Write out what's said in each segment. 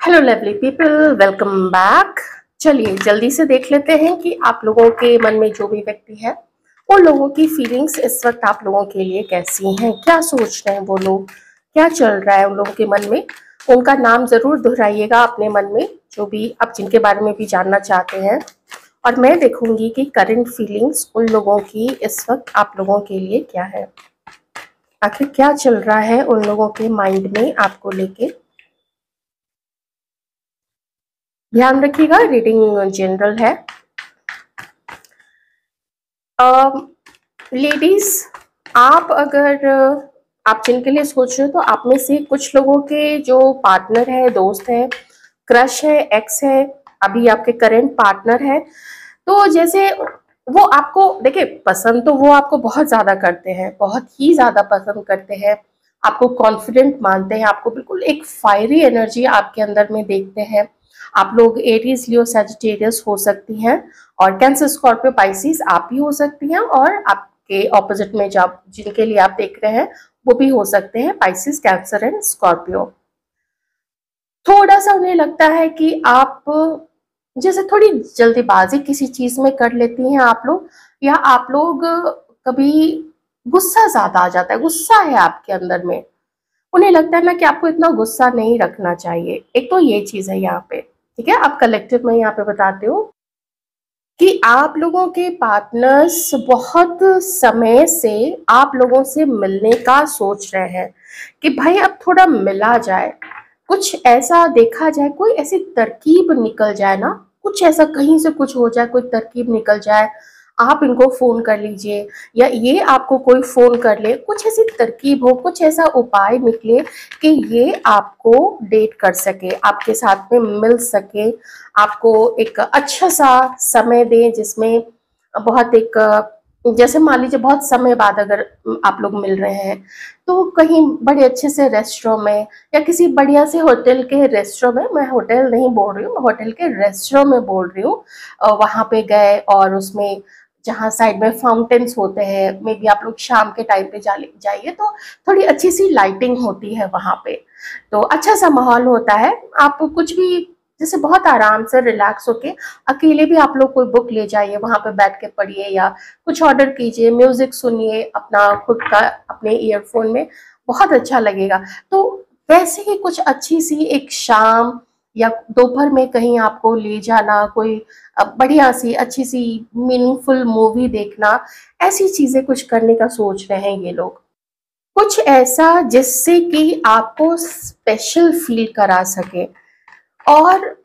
Hello lovely people, welcome back. चलिए जल्दी से देख लेते हैं कि आप लोगों के मन में जो भी व्यक्ति है उन लोगों की फीलिंग्स इस वक्त आप लोगों के लिए कैसी हैं, क्या सोच रहे हैं वो लोग, क्या चल रहा है उन लोगों के मन में। उनका नाम जरूर दोहराइएगा अपने मन में, जो भी आप जिनके बारे में भी जानना चाहते हैं। और मैं देखूंगी कि करंट फीलिंग्स उन लोगों की इस वक्त आप लोगों के लिए क्या है, आखिर क्या चल रहा है उन लोगों के माइंड में आपको लेके। ध्यान रखिएगा, रीडिंग जनरल है। लेडीज, आप अगर आप जिनके लिए सोच रहे हो तो आप में से कुछ लोगों के जो पार्टनर है, दोस्त है, क्रश है, एक्स है, अभी आपके करंट पार्टनर है, तो जैसे वो आपको देखिए, पसंद तो वो आपको बहुत ज्यादा करते हैं, बहुत ही ज्यादा पसंद करते हैं, आपको कॉन्फिडेंट मानते हैं, आपको बिल्कुल एक फायरी एनर्जी आपके अंदर में देखते हैं। आप लोग एरीज, लियो, सजिटेरियस हो सकती हैं, और कैंसर, स्कॉर्पियो, पाइसिस आप भी हो सकती हैं, और आपके ऑपोजिट में जब जिनके लिए आप देख रहे हैं वो भी हो सकते हैं, पाइसिस, कैंसर एंड स्कॉर्पियो। थोड़ा सा उन्हें लगता है कि आप जैसे थोड़ी जल्दीबाजी किसी चीज में कर लेती हैं आप लोग, या आप लोग कभी गुस्सा ज्यादा आ जाता है, गुस्सा है आपके अंदर में। उन्हें लगता है ना कि आपको इतना गुस्सा नहीं रखना चाहिए। एक तो ये चीज है यहाँ पे, ठीक है। आप कलेक्टिव में यहाँ पे बताते हो कि आप लोगों के पार्टनर्स बहुत समय से आप लोगों से मिलने का सोच रहे हैं कि भाई अब थोड़ा मिला जाए, कुछ ऐसा देखा जाए, कोई ऐसी तरकीब निकल जाए ना, कुछ ऐसा कहीं से कुछ हो जाए, कोई तरकीब निकल जाए, आप इनको फोन कर लीजिए या ये आपको कोई फोन कर ले, कुछ ऐसी तरकीब हो, कुछ ऐसा उपाय निकले कि ये आपको डेट कर सके, आपके साथ में मिल सके, आपको एक अच्छा सा समय दें जिसमें बहुत एक जैसे मान लीजिए बहुत समय बाद अगर आप लोग मिल रहे हैं तो कहीं बड़े अच्छे से रेस्टोरेंट में या किसी बढ़िया से होटल के रेस्टोरेंट में, मैं होटल नहीं बोल रही हूँ, मैं होटल के रेस्टोरेंट में बोल रही हूँ, वहां पे गए और उसमें जहाँ साइड में फाउंटेन्स होते हैं, मे बी आप लोग शाम के टाइम पे जाइए तो थोड़ी अच्छी सी लाइटिंग होती है वहां पे, तो अच्छा सा माहौल होता है। आप कुछ भी जैसे बहुत आराम से रिलैक्स होके, अकेले भी आप लोग कोई बुक ले जाइए, वहां पे बैठ के पढ़िए या कुछ ऑर्डर कीजिए, म्यूजिक सुनिए अपना खुद का अपने ईयरफोन में, बहुत अच्छा लगेगा। तो वैसे ही कुछ अच्छी सी एक शाम या दोपहर में कहीं आपको ले जाना, कोई बढ़िया सी अच्छी सी मीनिंगफुल मूवी देखना, ऐसी चीजें कुछ करने का सोच रहे हैं ये लोग। कुछ ऐसा जिससे कि आपको स्पेशल फील करा सके। और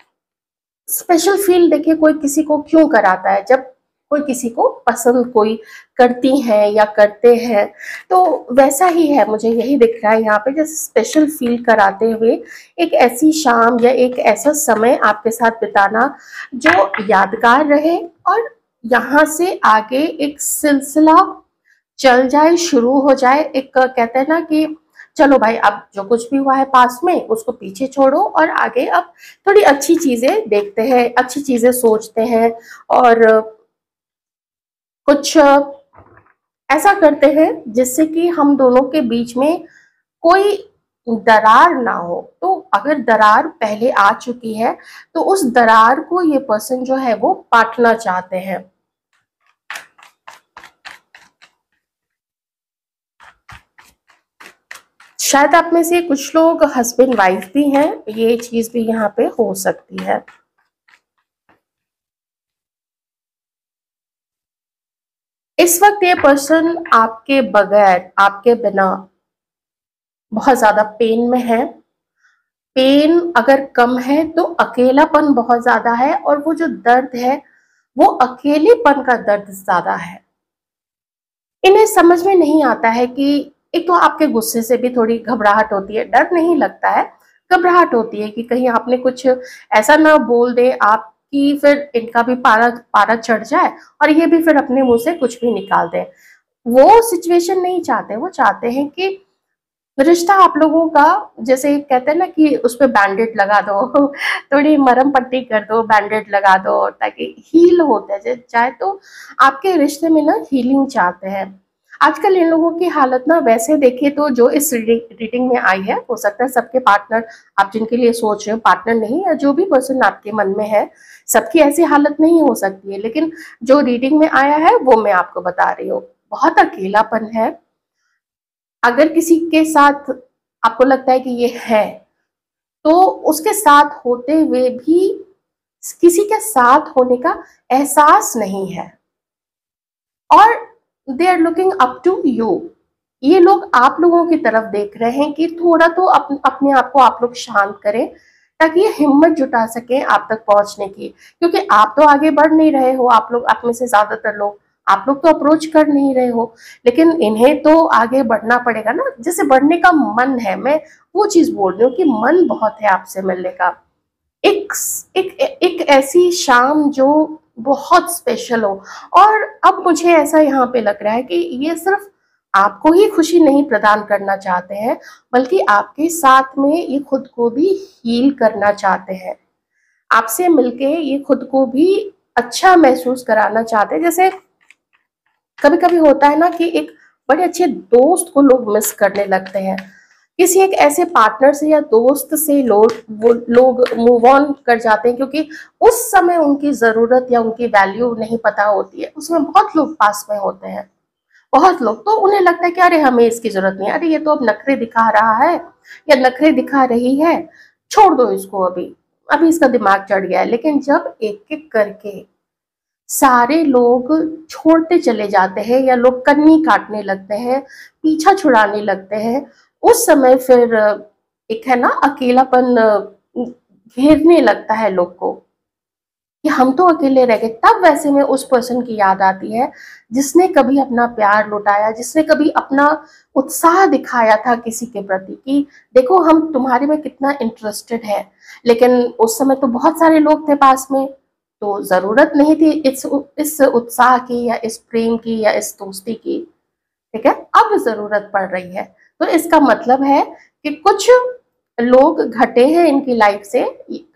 स्पेशल फील देखिए, कोई किसी को क्यों कराता है, जब कोई किसी को पसंद कोई करती हैं या करते हैं, तो वैसा ही है, मुझे यही दिख रहा है यहाँ पे, जैसे स्पेशल फील कराते हुए एक ऐसी शाम या एक ऐसा समय आपके साथ बिताना जो यादगार रहे, और यहाँ से आगे एक सिलसिला चल जाए, शुरू हो जाए। एक कहते हैं ना कि चलो भाई अब जो कुछ भी हुआ है पास में उसको पीछे छोड़ो और आगे अब थोड़ी अच्छी चीजें देखते हैं, अच्छी चीजें सोचते हैं, और कुछ ऐसा करते हैं जिससे कि हम दोनों के बीच में कोई दरार ना हो। तो अगर दरार पहले आ चुकी है तो उस दरार को ये पर्सन जो है वो पाटना चाहते हैं। शायद आप में से कुछ लोग हस्बैंड वाइफ भी हैं, ये चीज भी यहाँ पे हो सकती है। इस वक्त ये पर्सन आपके बगैर, आपके बिना बहुत ज्यादा पेन में है। पेन अगर कम है तो अकेलापन बहुत ज्यादा है, और वो जो दर्द है वो अकेलेपन का दर्द ज्यादा है। इन्हें समझ में नहीं आता है कि एक तो आपके गुस्से से भी थोड़ी घबराहट होती है, डर नहीं लगता है, घबराहट होती है कि कहीं आपने कुछ ऐसा ना बोल दे आप कि फिर इनका भी पारा पारा चढ़ जाए और ये भी फिर अपने मुंह से कुछ भी निकाल दें। वो सिचुएशन नहीं चाहते, वो चाहते हैं कि रिश्ता आप लोगों का, जैसे कहते हैं ना कि उस पे बैंडेड लगा दो थोड़ी मरहम पट्टी कर दो, बैंडेड लगा दो ताकि हील होता है जाए। तो आपके रिश्ते में ना हीलिंग चाहते हैं। आजकल इन लोगों की हालत ना वैसे देखे तो जो इस रीडिंग में आई है, हो सकता है सबके पार्टनर, आप जिनके लिए सोच रहे हो पार्टनर नहीं, या जो भी पर्सन आपके मन में है, सबकी ऐसी हालत नहीं हो सकती है, लेकिन जो रीडिंग में आया है वो मैं आपको बता रही हूँ। बहुत अकेलापन है। अगर किसी के साथ आपको लगता है कि ये है, तो उसके साथ होते हुए भी किसी के साथ होने का एहसास नहीं है, और they are looking up to you. ये लोग आप लोगों की तरफ देख रहे हैं कि थोड़ा तो अपने आप को आप लोग शांत करें, ताकि ये हिम्मत जुटा सकें आप तक पहुंचने की, क्योंकि आप तो आगे बढ़ नहीं रहे हो। आप लोग, आप में से ज्यादातर लोग, आप लोग तो अप्रोच कर नहीं रहे हो, लेकिन इन्हें तो आगे बढ़ना पड़ेगा ना। जैसे बढ़ने का मन है, मैं वो चीज बोल रही हूँ कि मन बहुत है आपसे मिलने का। एक एक ऐसी शाम जो बहुत स्पेशल हो। और अब मुझे ऐसा यहाँ पे लग रहा है कि ये सिर्फ आपको ही खुशी नहीं प्रदान करना चाहते हैं, बल्कि आपके साथ में ये खुद को भी हील करना चाहते हैं। आपसे मिलके ये खुद को भी अच्छा महसूस कराना चाहते हैं। जैसे कभी कभी होता है ना कि एक बड़े अच्छे दोस्त को लोग मिस करने लगते हैं, किसी एक ऐसे पार्टनर से या दोस्त से लोग मूव ऑन कर जाते हैं, क्योंकि उस समय उनकी जरूरत या उनकी वैल्यू नहीं पता होती है। उसमें बहुत लोग पास में होते हैं, बहुत लोग, तो उन्हें लगता है कि अरे हमें इसकी जरूरत नहीं, अरे ये तो अब नखरे दिखा रहा है या नखरे दिखा रही है, छोड़ दो इसको, अभी अभी इसका दिमाग चढ़ गया है। लेकिन जब एक एक करके सारे लोग छोड़ते चले जाते हैं, या लोग कन्नी काटने लगते हैं, पीछा छुड़ाने लगते हैं, उस समय फिर एक है ना अकेलापन घेरने लगता है लोग को, कि हम तो अकेले रह गए। तब वैसे में उस पर्सन की याद आती है जिसने कभी अपना प्यार लुटाया, जिसने कभी अपना उत्साह दिखाया था किसी के प्रति, कि देखो हम तुम्हारे में कितना इंटरेस्टेड है। लेकिन उस समय तो बहुत सारे लोग थे पास में, तो जरूरत नहीं थी इस उत्साह की या इस प्रेम की या इस दोस्ती की। ठीक है, अब जरूरत पड़ रही है। तो इसका मतलब है कि कुछ लोग घटे हैं इनकी लाइफ से।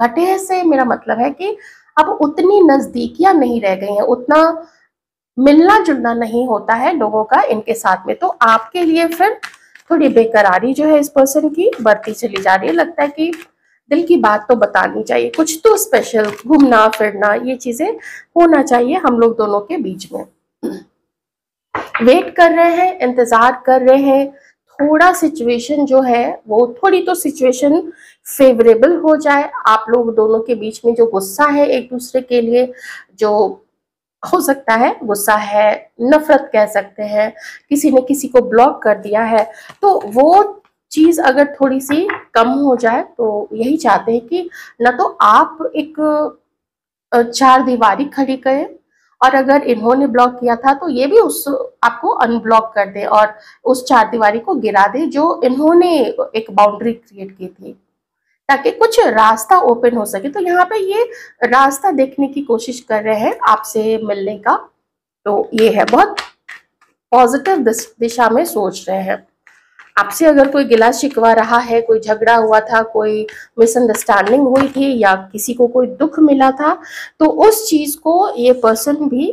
घटे हैं से मेरा मतलब है कि अब उतनी नजदीकियां नहीं रह गई हैं, उतना मिलना जुलना नहीं होता है लोगों का इनके साथ में। तो आपके लिए फिर थोड़ी बेकरारी जो है इस पर्सन की बढ़ती चली जा रही है। लगता है कि दिल की बात तो बतानी चाहिए, कुछ तो स्पेशल, घूमना फिरना, ये चीजें होना चाहिए हम लोग दोनों के बीच में। वेट कर रहे हैं, इंतजार कर रहे हैं, थोड़ा सिचुएशन जो है वो, थोड़ी तो सिचुएशन फेवरेबल हो जाए। आप लोग दोनों के बीच में जो गुस्सा है एक दूसरे के लिए, जो हो सकता है गुस्सा है, नफरत कह सकते हैं, किसी ने किसी को ब्लॉक कर दिया है, तो वो चीज अगर थोड़ी सी कम हो जाए, तो यही चाहते हैं कि न तो आप एक चार दीवारी खड़ी करें, और अगर इन्होंने ब्लॉक किया था तो ये भी उस आपको अनब्लॉक कर दे और उस चार दीवारी को गिरा दे जो इन्होंने एक बाउंड्री क्रिएट की थी, ताकि कुछ रास्ता ओपन हो सके। तो यहाँ पे ये रास्ता देखने की कोशिश कर रहे हैं आपसे मिलने का। तो ये है, बहुत पॉजिटिव दिशा में सोच रहे हैं। आपसे अगर कोई गिला शिकवा रहा है, कोई झगड़ा हुआ था, कोई मिसअंडरस्टैंडिंग हुई थी, या किसी को कोई दुख मिला था, तो उस चीज को ये पर्सन भी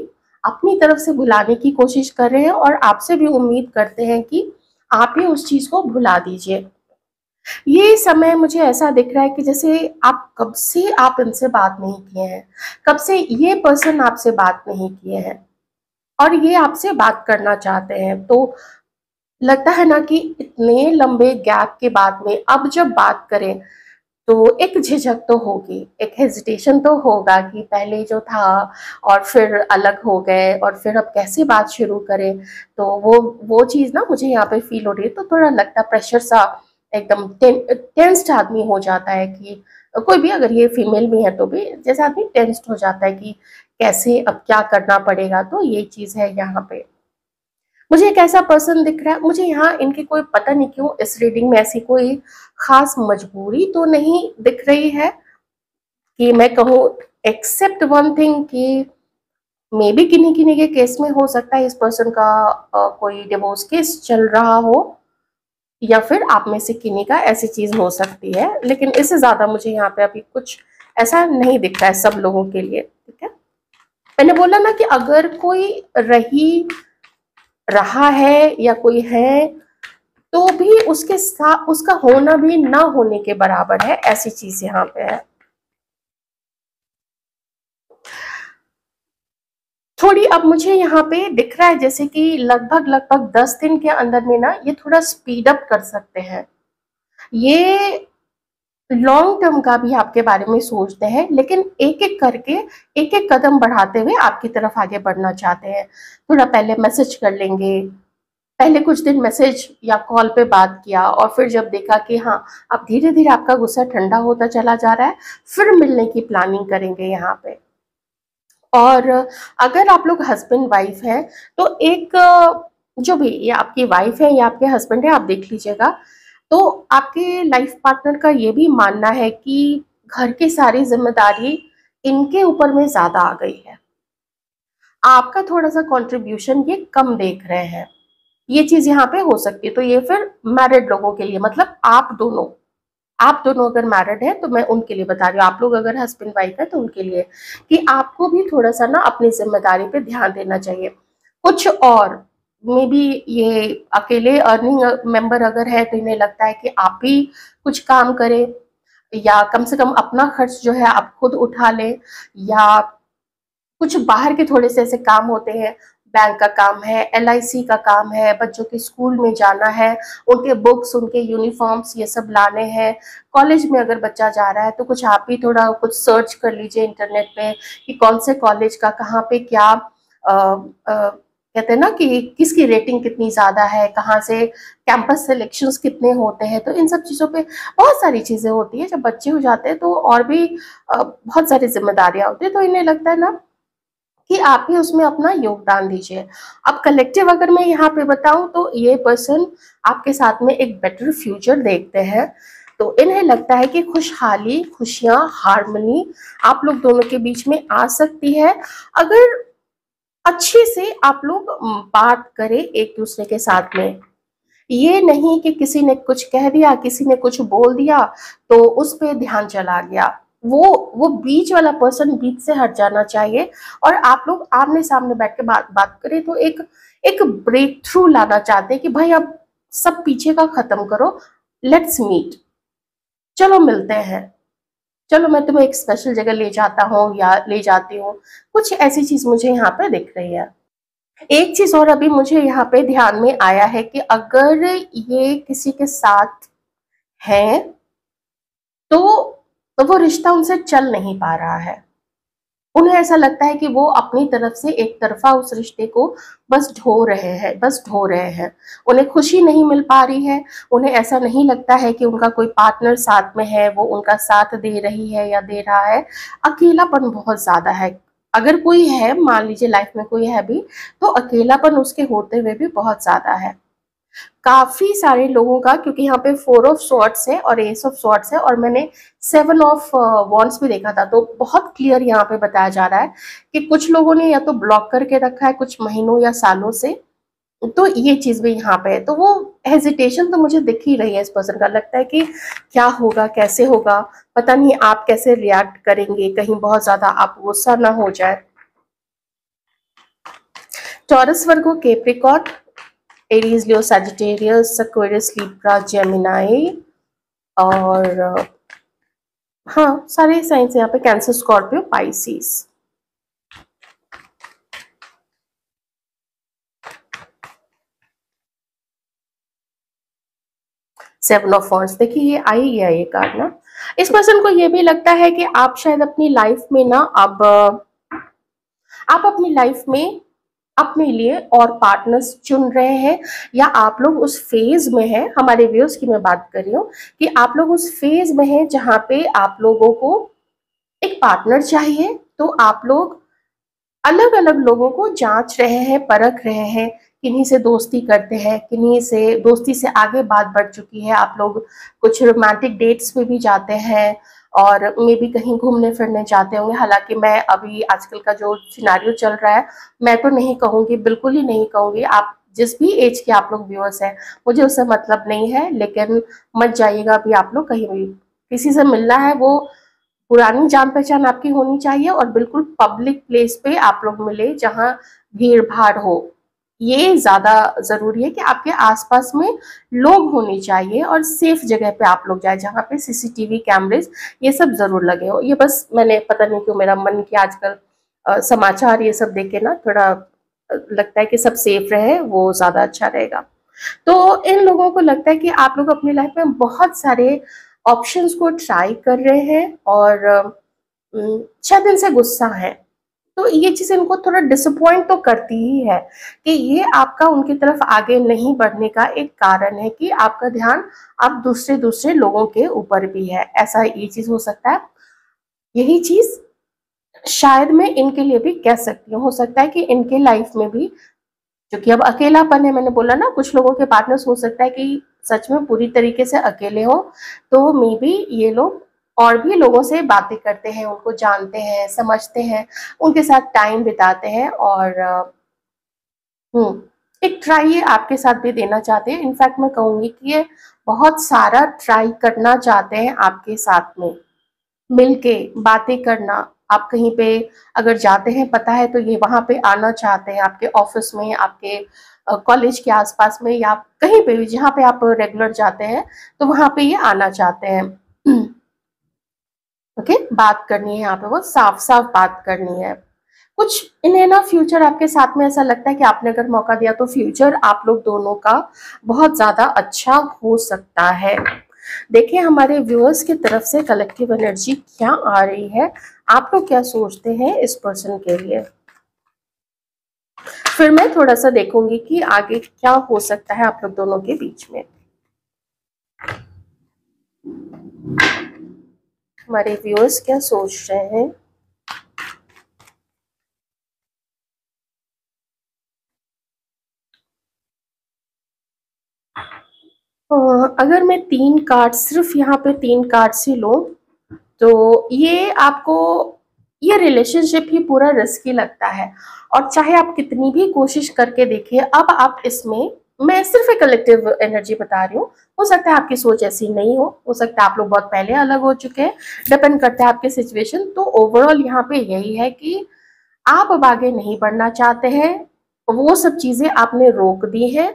अपनी तरफ से भुलाने की कोशिश कर रहे हैं, और आपसे भी उम्मीद करते हैं कि आप ही उस चीज को भुला दीजिए। ये समय मुझे ऐसा दिख रहा है कि जैसे आप कब से आप इनसे बात नहीं किए हैं, कब से ये पर्सन आपसे बात नहीं किए हैं, और ये आपसे बात करना चाहते हैं। तो लगता है ना कि इतने लंबे गैप के बाद में अब जब बात करें, तो एक झिझक तो होगी, एक हेजिटेशन तो होगा कि पहले जो था और फिर अलग हो गए, और फिर अब कैसे बात शुरू करें। तो वो चीज़ ना मुझे यहाँ पे फील हो रही है। तो थोड़ा लगता है प्रेशर सा, एकदम टेंस्ड आदमी हो जाता है कि कोई भी, अगर ये फीमेल भी है तो भी, जैसे आदमी टेंस्ड हो जाता है कि कैसे अब क्या करना पड़ेगा। तो ये चीज़ है यहाँ पे। मुझे एक ऐसा पर्सन दिख रहा है, मुझे यहाँ इनकी कोई, पता नहीं क्यों इस रीडिंग में ऐसी कोई खास मजबूरी तो नहीं दिख रही है कि मैं कहूँ, एक्सेप्ट वन थिंग कि मे बी किन्हीं किन्हीं के केस में हो सकता है इस पर्सन का कोई डिवोर्स केस चल रहा हो, या फिर आप में से किन्हीं का ऐसी चीज हो सकती है। लेकिन इससे ज्यादा मुझे यहाँ पे अभी कुछ ऐसा नहीं दिख रहा है सब लोगों के लिए। ठीक है, मैंने बोला ना कि अगर कोई रहा है या कोई है, तो भी उसके साथ उसका होना भी ना होने के बराबर है, ऐसी चीज यहाँ पे है। थोड़ी अब मुझे यहाँ पे दिख रहा है जैसे कि लगभग लगभग 10 दिन के अंदर में ना ये थोड़ा स्पीड अप कर सकते हैं। ये लॉन्ग टर्म का भी आपके बारे में सोचते हैं, लेकिन एक एक करके एक एक कदम बढ़ाते हुए आपकी तरफ आगे बढ़ना चाहते हैं। थोड़ा पहले मैसेज कर लेंगे, पहले कुछ दिन मैसेज या कॉल पे बात किया, और फिर जब देखा कि हाँ अब धीरे धीरे आपका गुस्सा ठंडा होता चला जा रहा है, फिर मिलने की प्लानिंग करेंगे यहाँ पे। और अगर आप लोग हस्बैंड वाइफ हैं तो एक जो भी ये आपकी वाइफ है या आपके हस्बैंड है, आप देख लीजिएगा, तो आपके लाइफ पार्टनर का ये भी मानना है कि घर की सारी जिम्मेदारी इनके ऊपर में ज्यादा आ गई है, आपका थोड़ा सा कंट्रीब्यूशन ये कम देख रहे हैं। ये चीज यहाँ पे हो सकती है। तो ये फिर मैरिड लोगों के लिए, मतलब आप दोनों अगर मैरिड है तो मैं उनके लिए बता रही हूँ, आप लोग अगर हस्बैंड वाइफ है तो उनके लिए, कि आपको भी थोड़ा सा ना अपनी जिम्मेदारी पे ध्यान देना चाहिए। कुछ और मे बी ये अकेले अर्निंग मेंबर अगर है तो इन्हें लगता है कि आप भी कुछ काम करें, या कम से कम अपना खर्च जो है आप खुद उठा लें, या कुछ बाहर के थोड़े से ऐसे काम होते हैं, बैंक का काम है, LIC का काम है, बच्चों के स्कूल में जाना है, उनके बुक्स, उनके यूनिफॉर्म्स ये सब लाने हैं, कॉलेज में अगर बच्चा जा रहा है तो कुछ आप ही थोड़ा कुछ सर्च कर लीजिए इंटरनेट पे कि कौन से कॉलेज का कहाँ पे क्या कहते हैं ना कि किसकी रेटिंग कितनी ज्यादा है, कहाँ से कैंपस सिलेक्शंस कितने होते हैं। तो इन सब चीजों पे बहुत सारी चीजें होती है। जब बच्चे हो जाते हैं तो और भी बहुत सारी जिम्मेदारियां होती है, तो इन्हें लगता है ना कि आप भी उसमें अपना योगदान दीजिए। अब कलेक्टिव अगर मैं यहाँ पे बताऊं तो ये पर्सन आपके साथ में एक बेटर फ्यूचर देखते हैं, तो इन्हें लगता है कि खुशहाली, खुशियां, हार्मनी आप लोग दोनों के बीच में आ सकती है, अगर अच्छे से आप लोग बात करें एक दूसरे के साथ में। ये नहीं कि किसी ने कुछ कह दिया, किसी ने कुछ बोल दिया तो उस पे ध्यान चला गया, वो बीच वाला पर्सन बीच से हट जाना चाहिए, और आप लोग आमने सामने बैठ के बात बात करें। तो एक एक ब्रेक थ्रू लाना चाहते हैं कि भाई अब सब पीछे का खत्म करो, लेट्स मीट, चलो मिलते हैं, चलो मैं तुम्हें एक स्पेशल जगह ले जाता हूँ या ले जाती हूँ। कुछ ऐसी चीज मुझे यहाँ पे दिख रही है। एक चीज और अभी मुझे यहाँ पे ध्यान में आया है कि अगर ये किसी के साथ हैं तो वो रिश्ता उनसे चल नहीं पा रहा है, उन्हें ऐसा लगता है कि वो अपनी तरफ से एक तरफा उस रिश्ते को बस ढो रहे हैं, उन्हें खुशी नहीं मिल पा रही है, उन्हें ऐसा नहीं लगता है कि उनका कोई पार्टनर साथ में है, वो उनका साथ दे रही है या दे रहा है। अकेलापन बहुत ज्यादा है, अगर कोई है, मान लीजिए लाइफ में कोई है भी, तो अकेलापन उसके होते हुए भी बहुत ज्यादा है। काफी सारे लोगों का, क्योंकि यहाँ पे 4 ऑफ स्वॉर्ड्स है और एस ऑफ स्वॉर्ड्स है, और मैंने 7 ऑफ वॉन्ड्स भी देखा था, तो बहुत क्लियर यहाँ पे बताया जा रहा है कि कुछ लोगों ने या तो ब्लॉक करके रखा है कुछ महीनों या सालों से, तो ये चीज भी यहाँ पे है। तो वो हेजिटेशन तो मुझे दिख ही रही है इस पर्सन का, लगता है कि क्या होगा, कैसे होगा, पता नहीं आप कैसे रिएक्ट करेंगे, कहीं बहुत ज्यादा आप गुस्सा ना हो जाए। टॉरस, वर्गो, कैप्रिकॉर्न, एरीज, लियो, सजिटेरियस, एक्वेरियस, लिब्रा, जेमिनाई, और हाँ सारे साइंस यहाँ पे, cancer, Scorpio, Pisces. Seven of wands, देखिए ये आई गया ये कार्ड ना। इस पर्सन को ये भी लगता है कि आप शायद अपनी लाइफ में ना अब आप अपनी लाइफ में अपने लिए और पार्टनर्स चुन रहे हैं, या आप लोग उस फेज में हैं, हमारे व्यूअर्स की मैं बात कर रही हूँ कि आप लोग उस फेज में हैं जहां पे आप लोगों को एक पार्टनर चाहिए। तो आप लोग अलग अलग लोगों को जांच रहे हैं, परख रहे हैं, किन्हीं से दोस्ती करते हैं, किन्हीं से दोस्ती से आगे बात बढ़ चुकी है, आप लोग कुछ रोमांटिक डेट्स पे भी जाते हैं, और मे भी कहीं घूमने फिरने जाते होंगे। हालांकि मैं अभी आजकल का जो सिनारियो चल रहा है, मैं तो नहीं कहूँगी, बिल्कुल ही नहीं कहूँगी, आप जिस भी एज के आप लोग व्यूअर्स हैं, मुझे उससे मतलब नहीं है, लेकिन मत जाइएगा अभी आप लोग कहीं भी। किसी से मिलना है वो पुरानी जान पहचान आपकी होनी चाहिए, और बिल्कुल पब्लिक प्लेस पे आप लोग मिले जहां भीड़ भाड़ हो, ये ज्यादा जरूरी है कि आपके आसपास में लोग होने चाहिए और सेफ जगह पे आप लोग जाए जहाँ पे सीसीटीवी कैमरेज ये सब जरूर लगे हो। ये बस मैंने पता नहीं क्यों मेरा मन किया आजकल समाचार ये सब देख के ना थोड़ा लगता है कि सब सेफ रहे, वो ज्यादा अच्छा रहेगा। तो इन लोगों को लगता है कि आप लोग अपनी लाइफ में बहुत सारे ऑप्शंस को ट्राई कर रहे हैं और शायद इनसे गुस्सा है। तो ये चीज़ इनको थोड़ा डिसअपॉइंट तो करती ही है कि ये आपका उनकी तरफ आगे नहीं बढ़ने का एक कारण है कि आपका ध्यान अब दूसरे दूसरे लोगों के ऊपर भी है। ऐसा ये चीज़ हो सकता है। यही चीज़ शायद मैं इनके लिए भी कह सकती हूँ। हो सकता है कि इनके लाइफ में भी, क्योंकि अब अकेलापन है, मैंने बोला ना कुछ लोगों के पार्टनर्स हो सकता है कि सच में पूरी तरीके से अकेले हो, तो मे बी ये लोग और भी लोगों से बातें करते हैं, उनको जानते हैं, समझते हैं, उनके साथ टाइम बिताते हैं और एक ट्राई ये आपके साथ भी देना चाहते हैं। इनफैक्ट मैं कहूंगी कि ये बहुत सारा ट्राई करना चाहते हैं आपके साथ में मिलके बातें करना। आप कहीं पे अगर जाते हैं पता है तो ये वहां पे आना चाहते हैं, आपके ऑफिस में, आपके कॉलेज के आसपास में, या कहीं पे भी जहाँ पे आप रेगुलर जाते हैं तो वहां पे ये आना चाहते हैं। ओके, बात करनी है यहाँ पे, वो साफ साफ बात करनी है। कुछ इन्हें ना फ्यूचर आपके साथ में ऐसा लगता है कि आपने अगर मौका दिया तो फ्यूचर आप लोग दोनों का बहुत ज्यादा अच्छा हो सकता है। देखिए हमारे व्यूअर्स की तरफ से कलेक्टिव एनर्जी क्या आ रही है, आप लोग क्या सोचते हैं इस पर्सन के लिए। फिर मैं थोड़ा सा देखूंगी कि आगे क्या हो सकता है आप लोग दोनों के बीच में। हमारे व्यूअर्स क्या सोच रहे हैं। अगर मैं 3 कार्ड, सिर्फ यहाँ पे 3 कार्ड ही लूं तो ये आपको, ये रिलेशनशिप ही पूरा रिस्की लगता है। और चाहे आप कितनी भी कोशिश करके देखिए, अब आप इसमें, मैं सिर्फ एक कलेक्टिव एनर्जी बता रही हूँ, हो सकता है आपकी सोच ऐसी नहीं हो सकता है आप लोग बहुत पहले अलग हो चुके हैं, डिपेंड करता है आपके सिचुएशन। तो ओवरऑल यहाँ पे यही है कि आप अब आगे नहीं बढ़ना चाहते हैं, वो सब चीजें आपने रोक दी हैं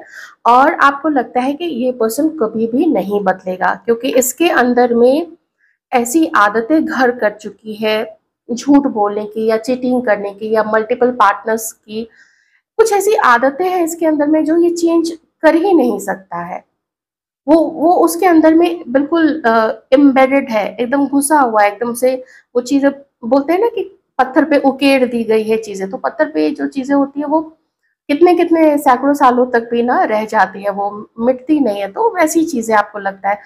और आपको लगता है कि ये पर्सन कभी भी नहीं बदलेगा, क्योंकि इसके अंदर में ऐसी आदतें घर कर चुकी है, झूठ बोलने की या चीटिंग करने की या मल्टीपल पार्टनर्स की, कुछ ऐसी आदतें हैं इसके अंदर में जो ये चेंज कर ही नहीं सकता है। वो उसके अंदर में बिल्कुल एम्बेडेड है, एकदम घुसा हुआ है एकदम से। वो चीजें बोलते हैं ना कि पत्थर पे उकेड़ दी गई है चीजें, तो पत्थर पे जो चीजें होती है वो कितने कितने सैकड़ों सालों तक भी ना रह जाती है, वो मिटती नहीं है। तो वैसी चीजें आपको लगता है,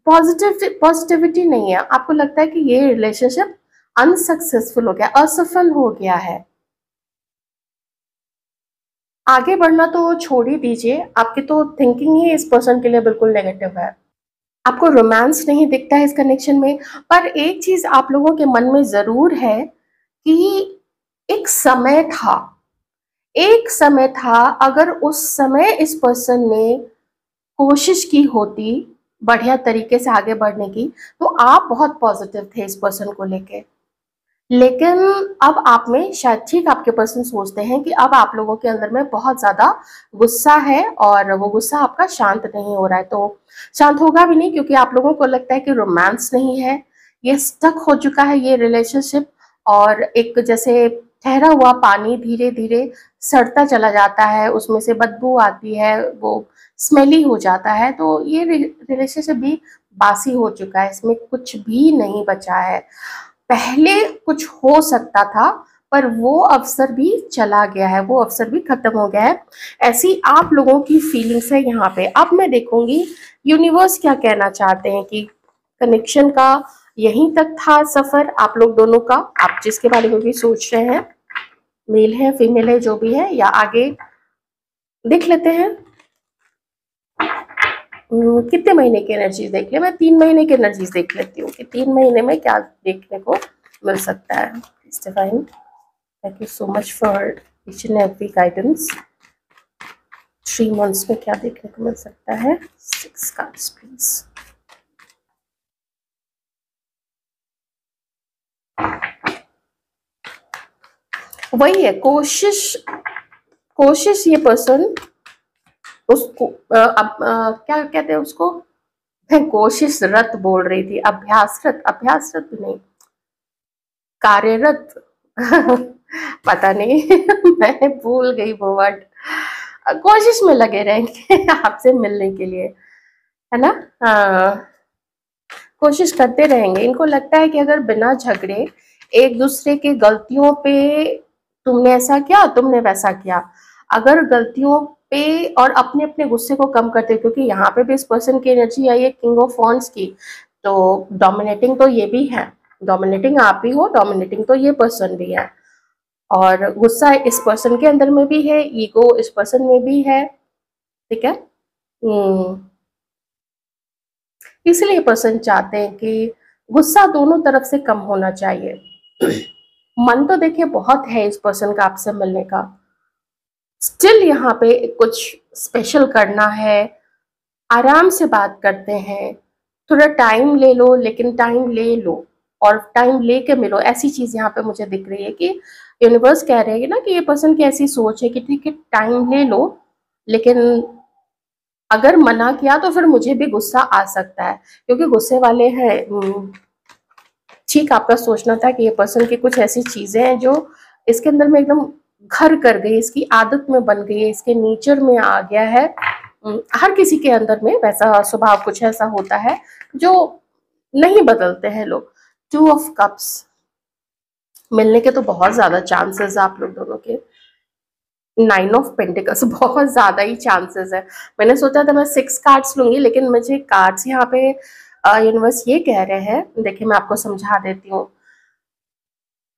पॉजिटिविटी नहीं है, आपको लगता है कि ये रिलेशनशिप अनसक्सेसफुल हो गया, असफल हो गया है। आगे बढ़ना तो छोड़ ही दीजिए, आपकी तो थिंकिंग ही इस पर्सन के लिए बिल्कुल नेगेटिव है। आपको रोमांस नहीं दिखता है इस कनेक्शन में। पर एक चीज आप लोगों के मन में जरूर है कि एक समय था, एक समय था, अगर उस समय इस पर्सन ने कोशिश की होती बढ़िया तरीके से आगे बढ़ने की, तो आप बहुत पॉजिटिव थे इस पर्सन को लेके। लेकिन अब आप में शायद, ठीक आपके पर्सन सोचते हैं कि अब आप लोगों के अंदर में बहुत ज्यादा गुस्सा है और वो गुस्सा आपका शांत नहीं हो रहा है। तो शांत होगा भी नहीं, क्योंकि आप लोगों को लगता है कि रोमांस नहीं है, ये स्टक हो चुका है ये रिलेशनशिप। और एक जैसे ठहरा हुआ पानी धीरे धीरे सड़ता चला जाता है, उसमें से बदबू आती है, वो स्मेली हो जाता है। तो ये रिलेशनशिप भी बासी हो चुका है, इसमें कुछ भी नहीं बचा है। पहले कुछ हो सकता था पर वो अवसर भी चला गया है, वो अवसर भी खत्म हो गया है। ऐसी आप लोगों की फीलिंग्स है यहाँ पे। अब मैं देखूंगी यूनिवर्स क्या कहना चाहते हैं कि कनेक्शन का यहीं तक था सफर आप लोग दोनों का, आप जिसके बारे में भी सोच रहे हैं, मेल है फीमेल है जो भी है, या आगे देख लेते हैं। कितने महीने की एनर्जीज देख ले, मैं 3 महीने की एनर्जीज देख लेती हूँ कि 3 महीने में क्या देखने को मिल सकता है। Divine, thank you so much for each and every guidance. 3 months में क्या देखने को मिल सकता है। 6 कार्ड्स प्लीज। वही है, कोशिश कोशिश ये पर्सन उसको क्या कहते हैं उसको, मैं कोशिशरत बोल रही थी, अभ्यासरत, अभ्यासरत नहीं, कार्यरत पता नहीं मैं भूल गई वो वर्ड। कोशिश में लगे रहेंगे आपसे मिलने के लिए, है ना। हाँ, कोशिश करते रहेंगे। इनको लगता है कि अगर बिना झगड़े एक दूसरे के गलतियों पे, तुमने ऐसा किया तुमने वैसा किया, अगर गलतियों पे और अपने अपने गुस्से को कम करते, क्योंकि यहाँ पे भी इस पर्सन की एनर्जी आई है किंग ऑफ वॉन्ड्स की, तो डोमिनेटिंग तो ये भी है, डोमिनेटिंग आप भी हो, डोमिनेटिंग तो ये पर्सन भी है, और गुस्सा इस पर्सन के अंदर में भी है, ईगो इस पर्सन में भी है, ठीक है। इसलिए पर्सन चाहते हैं कि गुस्सा दोनों तरफ से कम होना चाहिए। मन तो देखिए बहुत है इस पर्सन का आपसे मिलने का, स्टिल यहाँ पे कुछ स्पेशल करना है, आराम से बात करते हैं, थोड़ा टाइम ले लो, लेकिन टाइम ले लो और टाइम लेके मिलो, ऐसी चीज यहाँ पे मुझे दिख रही है कि यूनिवर्स कह रहे हैं ना कि ये पर्सन की ऐसी सोच है कि ठीक है टाइम ले लो, लेकिन अगर मना किया तो फिर मुझे भी गुस्सा आ सकता है, क्योंकि गुस्से वाले हैं। ठीक, आपका सोचना था कि ये पर्सन की कुछ ऐसी चीजें हैं जो इसके अंदर में एकदम घर कर गई, इसकी आदत में बन गई है, इसके नेचर में आ गया है। हर किसी के अंदर में वैसा स्वभाव कुछ ऐसा होता है जो नहीं बदलते हैं लोग। 2 ऑफ कप्स मिलने के तो बहुत ज्यादा चांसेस आप लोग दोनों के। 9 ऑफ पेंटिकल्स बहुत ज्यादा ही चांसेस है। मैंने सोचा था मैं 6 कार्ड्स लूंगी, लेकिन मुझे कार्ड्स यहाँ पे यूनिवर्स ये कह रहे हैं, देखिए मैं आपको समझा देती हूँ,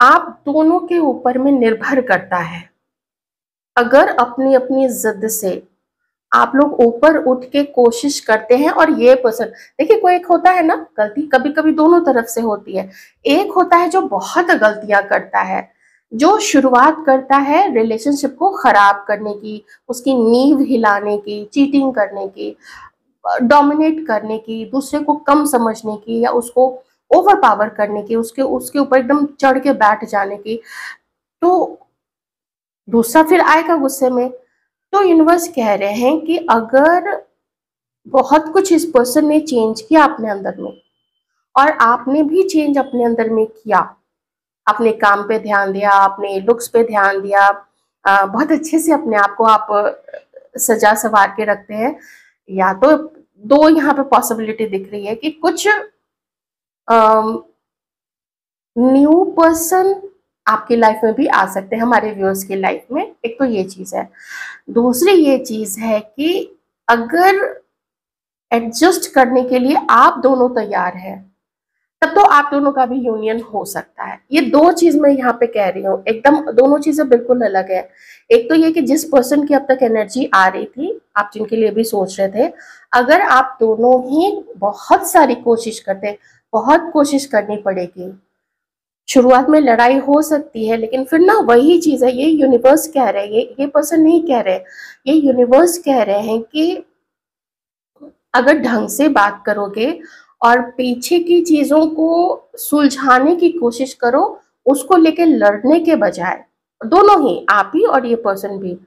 आप दोनों के ऊपर में निर्भर करता है। अगर अपनी अपनी जिद से आप लोग ऊपर उठ के कोशिश करते हैं, और ये पर्सन देखिए, कोई एक होता है ना गलती, कभी कभी दोनों तरफ से होती है, एक होता है जो बहुत गलतियां करता है, जो शुरुआत करता है रिलेशनशिप को खराब करने की, उसकी नींव हिलाने की, चीटिंग करने की, डोमिनेट करने की, दूसरे को कम समझने की, या उसको ओवर पावर करने की, उसके उसके ऊपर एकदम चढ़ के बैठ जाने की, तो दूसरा फिर आएगा गुस्से में। तो यूनिवर्स कह रहे हैं कि अगर बहुत कुछ इस पर्सन ने चेंज किया अपने अंदर में, और आपने भी चेंज अपने अंदर में किया, अपने काम पे ध्यान दिया, अपने लुक्स पे ध्यान दिया, बहुत अच्छे से अपने आप को आप सजा सवार के रखते हैं, या तो दो यहाँ पे पॉसिबिलिटी दिख रही है कि कुछ न्यू पर्सन आपकी लाइफ में भी आ सकते हैं, हमारे व्यूअर्स की लाइफ में। एक तो ये चीज है, दूसरी ये चीज है कि अगर एडजस्ट करने के लिए आप दोनों तैयार हैं, तब तो आप दोनों का भी यूनियन हो सकता है। ये दो चीज मैं यहाँ पे कह रही हूँ, एकदम दोनों चीजें बिल्कुल अलग है। एक तो ये कि जिस पर्सन की अब तक एनर्जी आ रही थी, आप जिनके लिए भी सोच रहे थे, अगर आप दोनों ही बहुत सारी कोशिश करते, बहुत कोशिश करनी पड़ेगी, शुरुआत में लड़ाई हो सकती है, लेकिन फिर ना वही चीज है, ये यूनिवर्स कह रहे हैं, ये पर्सन नहीं कह रहे, ये यूनिवर्स कह रहे हैं कि अगर ढंग से बात करोगे और पीछे की चीजों को सुलझाने की कोशिश करो, उसको लेके लड़ने के बजाय, दोनों ही, आप ही और ये पर्सन भी,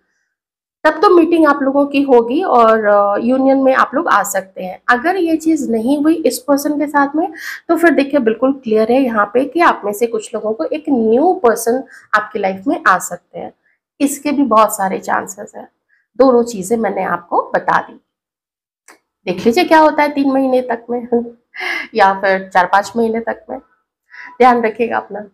तब तो मीटिंग आप लोगों की होगी और यूनियन में आप लोग आ सकते हैं। अगर ये चीज नहीं हुई इस पर्सन के साथ में, तो फिर देखिए बिल्कुल क्लियर है यहाँ पे कि आप में से कुछ लोगों को एक न्यू पर्सन आपकी लाइफ में आ सकते हैं। इसके भी बहुत सारे चांसेस हैं। दोनों चीजें मैंने आपको बता दी, देख लीजिए क्या होता है 3 महीने तक में या फिर 4-5 महीने तक में। ध्यान रखिएगा अपना।